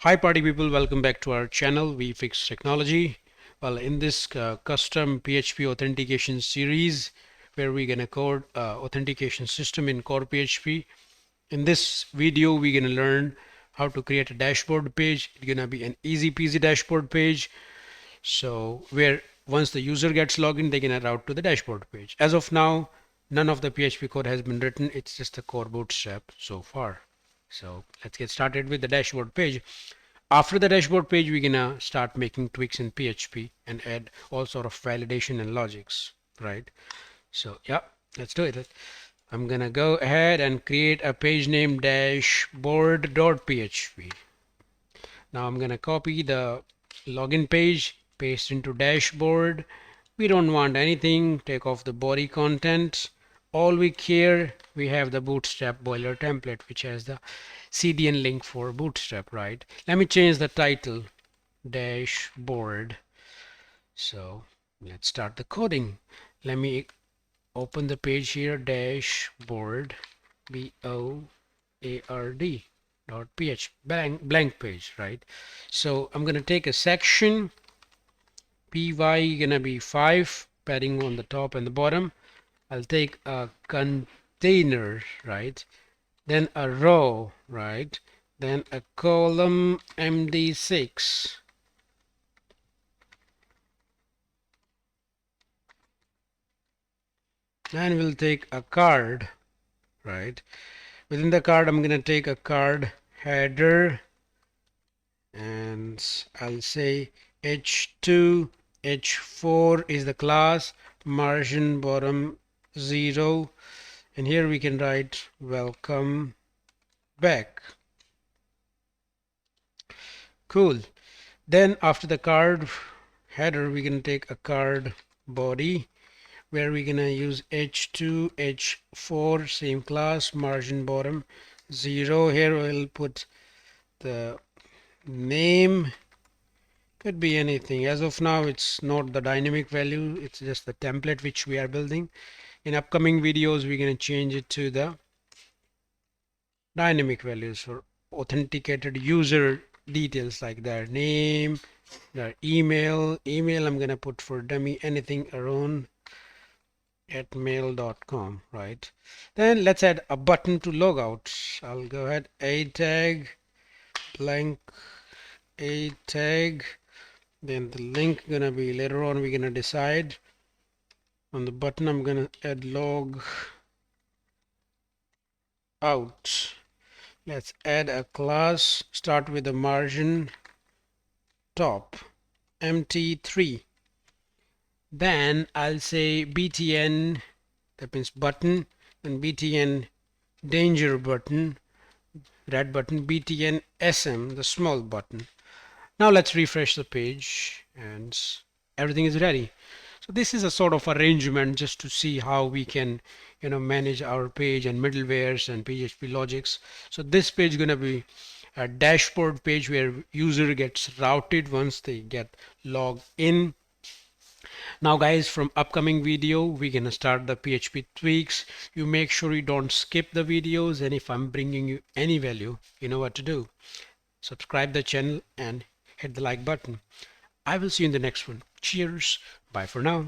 Hi party people, welcome back to our channel Vfix Technology. Well, in this custom PHP authentication series where we're gonna code authentication system in core PHP. In this video we're gonna learn how to create a dashboard page. It's gonna be an easy peasy dashboard page, so where once the user gets logged in, they're gonna route to the dashboard page. As of now, none of the PHP code has been written. It's just the core Bootstrap so far. So let's get started with the dashboard page. After the dashboard page, we're gonna start making tweaks in PHP and add all sort of validation and logics, right? So yeah, let's do it. I'm gonna go ahead and create a page named dashboard.php. Now I'm gonna copy the login page, paste into dashboard. We don't want anything, take off the body content. All we care, we have the Bootstrap boiler template, which has the CDN link for Bootstrap, right? Let me change the title, dashboard. So let's start the coding. Let me open the page here, dashboard, B-O-A-R-D dot PH, blank page, right? So I'm gonna take a section, py gonna be 5, padding on the top and the bottom. I'll take a container, right? Then a row, right? Then a column MD6. And we'll take a card, right? Within the card, I'm gonna take a card header, and I'll say H2, H4 is the class, margin bottom 0, and here we can write welcome back. Cool. Then after the card header, we're gonna take a card body where we're gonna use H2, H4, same class, margin bottom 0. Here we'll put the name, could be anything. As of now, it's not the dynamic value, it's just the template which we are building. In upcoming videos, we're gonna change it to the dynamic values for authenticated user details like their name, their email. I'm gonna put for dummy anything around at mail.com, right? Then let's add a button to log out. I'll go ahead, a tag, blank a tag. Then the link gonna be later on, we're gonna decide. On the button, I'm gonna add log out. Let's add a class, start with the margin top, mt3. Then I'll say btn, that means button, and btn danger button, red button, btn sm, the small button. Now let's refresh the page and everything is ready. So this is a sort of arrangement just to see how we can, manage our page and middlewares and PHP logics. So this page is going to be a dashboard page where user gets routed once they get logged in. Now guys, from upcoming video, we're gonna start the PHP tweaks. You make sure you don't skip the videos, and if I'm bringing you any value, you know what to do. Subscribe the channel and hit the like button. I will see you in the next one. Cheers. Bye for now.